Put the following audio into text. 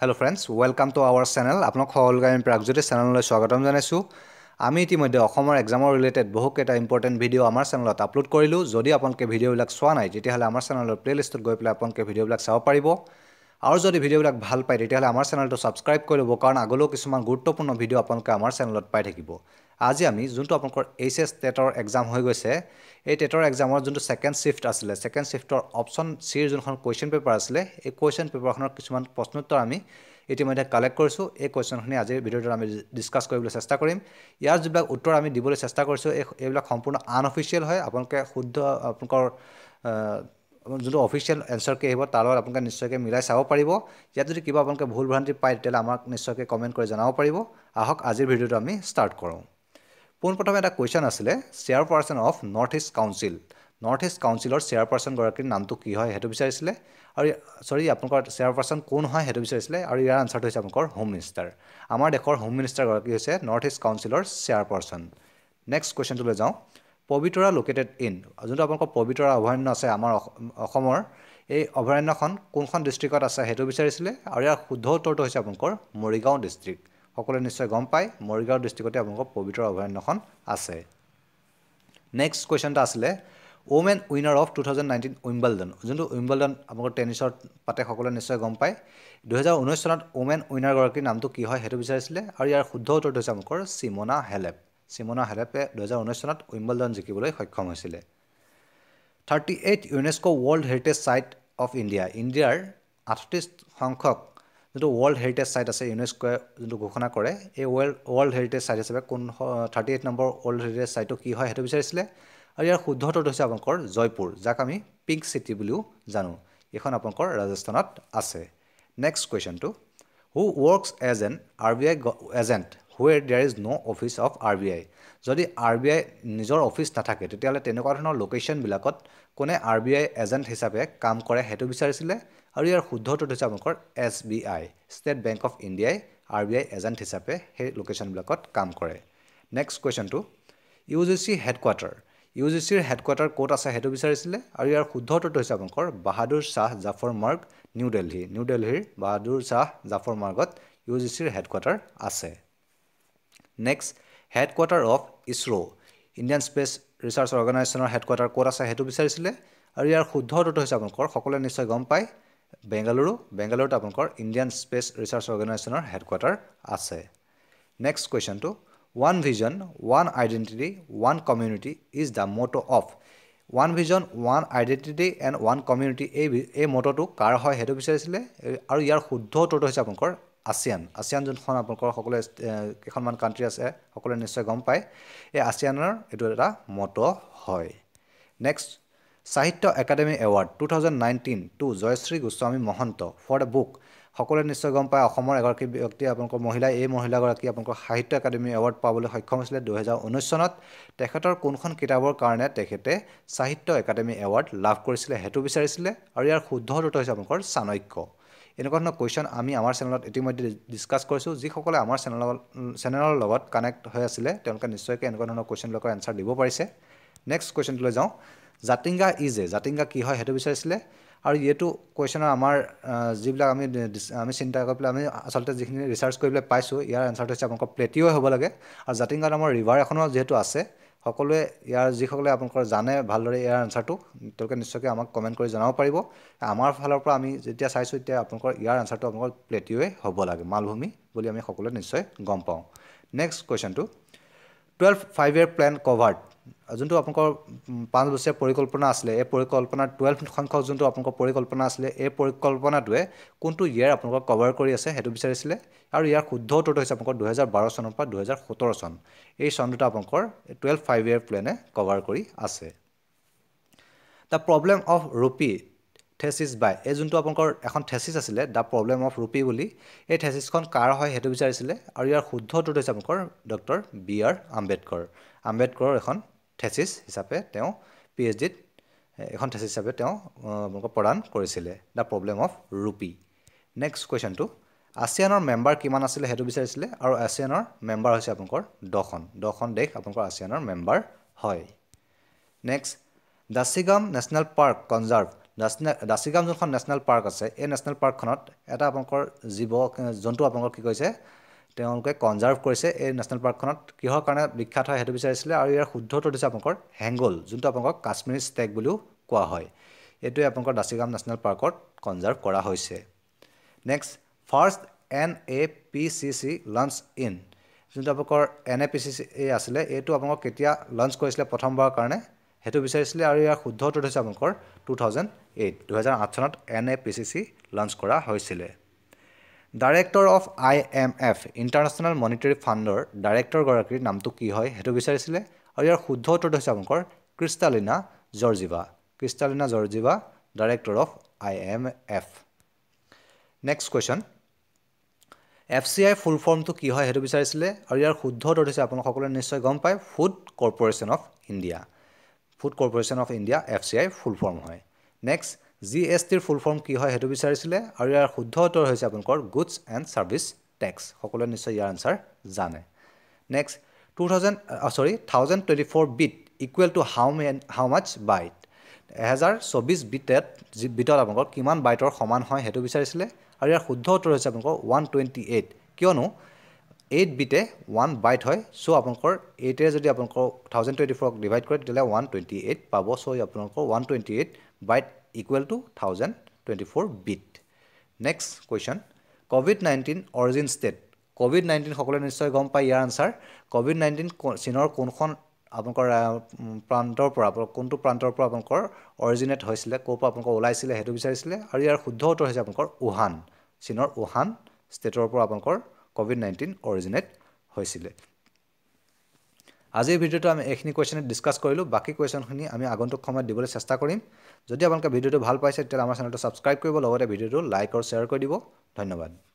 Hello friends, welcome to our channel. আপোনাক সকলোকে আমি প্ৰাগজ্যোতি চেনেললৈ স্বাগতম জনাইছো। আমি ইতিমধ্যে অসমৰ এক্সামৰ ৰিলেটেড বহুত এটা ইম্পৰ্টেন্ট ভিডিও আমাৰ চেনেলত আপলোড কৰিলো। যদি আপোনালোকে ভিডিওবিলাক চোৱা নাই তেতিয়াহলে আমাৰ চেনেলৰ প্লেলিষ্টত গৈ পেলাই আপোনালোকে ভিডিওবিলাক চাব পাৰিব। আৰু যদি ভিডিওবিলাক ভাল পায় তেতিয়াহলে আমাৰ চেনেলটো সাবস্ক্ৰাইব কৰি ল'ব কাৰণ আগলৈও কিছুমান গুৰুত্বপূৰ্ণ ভিডিও আপোনালোকে আমাৰ চেনেলত পাই থাকিব। আজি আমি যোনটো আপোনালোকৰ এইচএছ টেটৰ এক্সাম হৈ গৈছে এই টেটৰ এক্সামৰ যোনটো সেকেন্ড শিফট আছিল সেকেন্ড শিফটৰ অপচন সিৰ যোনখন কোৱেশ্চন পেপাৰ আছিল এই কোৱেশ্চন পেপাৰখনৰ কিছুমান প্ৰশ্নোত্তৰ আমি ইতিমধ্যে কালেক্ট কৰিছো। এই কোৱেশ্চনখিনি আজিৰ ভিডিওত আমি ডিসকাস কৰিবলৈ চেষ্টা কৰিম। ইয়াৰ যিবিলাক উত্তৰ আমি দিবলৈ চেষ্টা কৰিছো এইবিলাক সম্পূৰ্ণ আনঅফিচিয়েল হয়। আপোনালোকে শুদ্ধ আপোনালোকৰ যোনটো অফিচিয়েল এনসাৰ কে আহিব তাৰ লগত আপোনালোকে নিশ্চয়কৈ মিলাই চাব পাৰিব। ইয়াত যদি কিবা আপোনালোকে ভুল ভ্ৰান্তি পায় তেতিয়াহলে আমাক নিশ্চয়কৈ কমেন্ট কৰি জনাব পাৰিব। আহক আজিৰ ভিডিওটো আমি ষ্টাৰ্ট কৰোঁ। পোনপ্ৰথমে এটা কোৱেশ্চন আছিলে chairperson of north east council. North east কাউন্সিলৰ চেয়াৰপাৰসন গৰাকীৰ নামটো কি হয় হেতু বিচাৰিছিলে আৰু সৰি আপোনালোকৰ চেয়াৰপাৰসন কোন হয় হেতু বিচাৰিছিলে আৰু ইয়াৰ আনসাৰটো হৈছে আপোনালোকৰ হোম মিনিষ্টাৰ। আমাৰ দেশৰ হোম মিনিষ্টাৰ গৰাকী হৈছে নৰ্থ ইষ্ট কাউন্সিলৰ চেয়াৰপাৰসন। নেক্সট কোৱেশ্চনটো লৈ যাওঁ। পবিতৰা লোকেটেড ইন যোনটো আপোনালোকৰ পবিতৰা অভয়াৰণ্য আছে আমাৰ অসমৰ এই অভয়াৰণ্যখন কোনখন ডিস্ট্ৰিক্টত আছে হেতু বিচাৰিছিলে আৰু ইয়াৰ শুদ্ধ উত্তৰটো হৈছে আপোনালোকৰ মৰিগাঁও ডিস্ট্ৰিক্ট। সকলোৱে নিশ্চয় গম পায় মৰিগাঁও ডিস্ট্ৰিক্টতে আপোনালোকৰ পবিতৰা অভয়াৰণ্যখন আছে। নেক্সট কোৱেশ্চনটা আছিলে ওমেন উইনাৰ অফ 2019 উইম্বলডন যোনটো উইম্বলডন আপোনালোকৰ টেনিছৰ পাতে সকলোৱে নিশ্চয় গম পায়। 2019 চনত ওমেন উইনাৰ গৰাকীৰ নামটো কি হয় হেতু বিচাৰিছিলে আৰু ইয়াৰ শুদ্ধ উত্তৰটো হৈছে আপোনালোকৰ সিমোনা হেলেপ। সিমোনা হেলেপে 2019 চনত উইম্বলডন জিকিবলৈ সক্ষম হৈছিলে। 38 UNESCO world heritage site of India ইণ্ডিয়াৰ 38 সংখ্যক যোনটো ৱৰ্ল্ড হেৰিটেজ সাইট আছে ইউনেস্কোৱে যোনটো ঘোষণা কৰে এই ৱৰ্ল্ড হেৰিটেজ সাইট হিচাপে কোন 38 নম্বৰ ৱৰ্ল্ড হেৰিটেজ সাইটটো কি হয় হেতু বিচাৰিছিলে আৰু ইয়াৰ শুদ্ধ উত্তৰটো হৈছে আপোনালোকৰ জয়পুৰ যাক আমি পিংক সিটি বুলিও জানো। এখন আপোনালোকৰ ৰাজস্থানত আছে। নেক্সট কোৱেশ্চনটো who works as an RBI agent where there is no' office of RBI। যদি RBI নিজৰ অফিচ নাথাকে তেতিয়াহ'লে তেনেকুৱা ধৰণৰ লোকেশ্যনবিলাকত কোনে RBI এজেণ্ট হিচাপে কাম কৰে হেতু বিচাৰিছিলে আৰু ইয়াৰ শুদ্ধ উত্তৰটো হৈছে আপোনালোকৰ SBI ষ্টেট বেংক অফ ইণ্ডিয়াই RBI এজেণ্ট হিচাপে সেই লোকেশ্যনবিলাকত কাম কৰে। নেক্সট কুৱেশ্যনটো UGC হেডকোৱাৰ্টাৰ UGCৰ হেডকোৱাৰ্টাৰ ক'ত আছে হেতু বিচাৰিছিলে আৰু ইয়াৰ শুদ্ধ উত্তৰটো হৈছে আপোনালোকৰ বাহাদুৰ শাহ জাফৰ মাৰ্গ নিউ দিল্লী। নিউ দিল্লীৰ বাহাদুৰ শাহ জাফৰ মাৰ্গত UGCৰ হেডকোৱাৰ্টাৰ আছে। Next headquarter of ISRO Indian space research অৰ্গেনাইজেশ্যনৰ হেডকোৱাৰ্টাৰ ক'ত আছে হেতু বিচাৰিছিলে আৰু ইয়াৰ শুদ্ধ উত্তৰটো হৈছে আপোনালোকৰ সকলোৱে নিশ্চয় গম পায় বেংগালুৰুত আপোনালোকৰ ইণ্ডিয়ান স্পেচ ৰিচাৰ্চ অৰ্গেনাইজেশ্যনৰ হেডকোৱাৰ্টাৰ আছে। নেক্সট কুৱেশ্যনটো one vision one identity one community is the motto of. One vision one identity and one community এই মটোটো কাৰ হয় হেতু বিচাৰিছিলে আৰু ইয়াৰ শুদ্ধ উত্তৰটো হৈছে আপোনালোকৰ আছিয়ান যোনখন আপোনালোকৰ সকলোৱে কেইখনমান কাণ্ট্ৰি আছে সকলোৱে নিশ্চয় গম পায় এই আছিয়ানৰ এইটো এটা মটো হয়। Next Sahitya Akademi award 2019 to Jayashree Goswami Mahanta for the book. সকলোৱে নিশ্চয় গম পায় অসমৰ এগৰাকী ব্যক্তি আপোনালোকৰ মহিলা এই মহিলাগৰাকী আপোনালোকৰ সাহিত্য একাডেমি এৱাৰ্ড পাবলৈ সক্ষম হৈছিলে 2019 চনত। তেখেতৰ কোনখন কিতাপৰ কাৰণে তেখেতে সাহিত্য একাডেমি এৱাৰ্ড লাভ কৰিছিলে হেতু বিচাৰিছিলে আৰু ইয়াৰ শুদ্ধ উত্তৰ হৈছে আপোনালোকৰ চাণক্য। এনেকুৱা ধৰণৰ কুৱেশ্যন আমি আমাৰ চেনেলত ইতিমধ্যে ডিছকাছ কৰিছোঁ। যিসকলে আমাৰ চেনেলৰ লগত কানেক্ট হৈ আছিলে তেওঁলোকে নিশ্চয়কৈ এনেকুৱা ধৰণৰ কুৱেশ্যনবিলাকৰ এনচাৰ দিব পাৰিছে। নেক্সট কুৱেশ্যনটো লৈ যাওঁ জাতিংগা জাতিংগা কি হয় হেতু বিচাৰিছিলে আৰু এইটো কুৱেশ্যনৰ আমাৰ যিবিলাক আমি চিন্তা কৰি পেলাই আমি আচলতে যিখিনি ৰিচাৰ্চ কৰি পেলাই পাইছোঁ ইয়াৰ এনচাৰটো হৈছে আপোনালোকৰ প্লেটিঅ' হ'ব লাগে আৰু জাতিংগা নামৰ ৰিভাৰ এখনো যিহেতু আছে সকলোৱে ইয়াৰ যিসকলে আপোনালোকৰ জানে ভালদৰে ইয়াৰ আনচাৰটো তেওঁলোকে নিশ্চয়কৈ আমাক কমেণ্ট কৰি জনাব পাৰিব। আমাৰ ফালৰ পৰা আমি যেতিয়া চাইছোঁ এতিয়া আপোনালোকৰ ইয়াৰ আনচাৰটো আপোনালোকৰ প্লেটিঅ'ই হ'ব লাগে মালভূমি বুলি আমি সকলোৱে নিশ্চয় গম পাওঁ। নেক্সট কুৱেশ্যনটো 12 5-year প্লেন কভাৰ্ড যোনটো আপোনালোকৰ 5 বছৰীয়া পৰিকল্পনা আছিলে এই পৰিকল্পনাৰ 12 সংখ্যক যোনটো আপোনালোকৰ পৰিকল্পনা আছিলে এই পৰিকল্পনাটোৱে কোনটো ইয়েৰ আপোনালোকক কভাৰ কৰি আছে হেতু বিচাৰিছিলে আৰু ইয়াৰ শুদ্ধ উত্তৰটো হৈছে আপোনালোকৰ 2012 চনৰ পৰা 2017 চন। এই চন দুটা আপোনালোকৰ 12 5-year প্লেনে কভাৰ কৰি আছে। The problem of rupee thesis by এই যোনটো আপোনালোকৰ এখন থেচিছ আছিলে দ্য প্ৰব্লেম অফ ৰুপি বুলি এই থেচিছখন কাৰ হয় হেতু বিচাৰিছিলে আৰু ইয়াৰ শুদ্ধ উত্তৰটো হৈছে আপোনালোকৰ ডক্টৰ BR আম্বেদকৰৰ এখন থেচিছ হিচাপে তেওঁ PhDত এখন থেচিছ হিচাপে তেওঁ আপোনালোকক প্ৰদান কৰিছিলে the problem of rupee. Next কুৱেশ্যনটো আছিয়ানৰ মেম্বাৰ কিমান আছিলে হেতু বিচাৰিছিলে আৰু আছিয়ানৰ মেম্বাৰ হৈছে আপোনালোকৰ 10খন দেশ আপোনালোকৰ আছিয়ানৰ মেম্বাৰ হয়। Next Dachigam national park conserve Dachigam যোনখন নেশ্যনেল পাৰ্ক আছে এই নেশ্যনেল পাৰ্কখনত এটা আপোনালোকৰ জন্তু আপোনালোকৰ কি কৈছে তেওঁলোকে কনজাৰ্ভ কৰিছে এই নেশ্যনেল পাৰ্কখনত কিহৰ কাৰণে বিখ্যাত হয় সেইটো বিচাৰিছিলে আৰু ইয়াৰ শুদ্ধ উত্তৰ দিছে আপোনালোকৰ হেংগল যোনটো আপোনালোকৰ কাশ্মীৰী ষ্টেগ বুলিও কোৱা হয় এইটোৱে আপোনালোকৰ দাচিগাম নেশ্যনেল পাৰ্কত কনজাৰ্ভ কৰা হৈছে next first NAPCC launch in যোনটো আপোনালোকৰ NAPCC আছিলে এইটো আপোনালোকৰ কেতিয়া লঞ্চ কৰিছিলে প্ৰথমবাৰৰ কাৰণে সেইটো বিচাৰিছিলে আৰু ইয়াৰ শুদ্ধ উত্তৰ হৈছে আপোনালোকৰ 2008 চনত NAPCC লঞ্চ কৰা হৈছিলে director of IMF international monetary ফাণ্ডৰ ডাইৰেক্টৰগৰাকীৰ নামটো কি হয় সেইটো বিচাৰিছিলে আৰু ইয়াৰ শুদ্ধ উত্তৰটো হৈছে আপোনালোকৰ Kristalina Georgieva director of IMF next question FCI full ফৰ্মটো কি হয় সেইটো বিচাৰিছিলে আৰু ইয়াৰ শুদ্ধ উত্তৰ হৈছে আপোনালোক সকলোৱে নিশ্চয় গম পায় food corporation of India FCI full form হয় নেক্সট GSTৰ ফুল ফৰ্ম কি হয় সেইটো বিচাৰিছিলে আৰু ইয়াৰ শুদ্ধ উত্তৰ হৈছে আপোনালোকৰ গুডছ এণ্ড ছাৰ্ভিচ টেক্স সকলোৱে নিশ্চয় ইয়াৰ আনসাৰ জানে next 1024 bit equal to how much byte 1024 বিটত আপোনালোকৰ কিমান বাইটৰ সমান হয় সেইটো বিচাৰিছিলে আৰু ইয়াৰ শুদ্ধ উত্তৰ হৈছে আপোনালোকৰ 128 কিয়নো 8 বিটে 1 বাইট হয় সো আপোনালোকৰ 8 এ যদি আপোনালোকৰ 1024ক ডিভাইড কৰে তেতিয়ালে 128 পাব সো আপোনালোকৰ 128 byte equal to 1024 bit next question COVID-19 origin state COVID-19 সকলোৱে নিশ্চয় গম পায় ইয়াৰ আনসাৰ COVID-19 চীনৰ কোনখন আপোনালোকৰ প্ৰান্তৰ পৰা কোনটো প্ৰান্তৰ পৰা আপোনালোকৰ অৰিজিনেট হৈছিলে ক'ৰ পৰা আপোনালোকৰ ওলাইছিলে সেইটো বিচাৰিছিলে আৰু ইয়াৰ শুদ্ধ উত্তৰ হৈছে আপোনালোকৰ উহান চীনৰ উহান ষ্টেটৰ পৰা আপোনালোকৰ COVID-19 অৰিজিনেট হৈছিলে আজিৰ ভিডিওটো আমি এইখিনি কুৱেশ্যন ডিসকাস কৰিলো বাকি কুৱেশ্যনখিনি আমি আগন্তুক সময়ত দিবলৈ চেষ্টা কৰিম যদি আপোনালোকে ভিডিওটো ভাল পাইছে তেতিয়াহলে আমাৰ চেনেলটো সাবস্ক্ৰাইব কৰিব লগতে ভিডিওটো লাইক আৰু শ্বেয়াৰ কৰি দিব ধন্যবাদ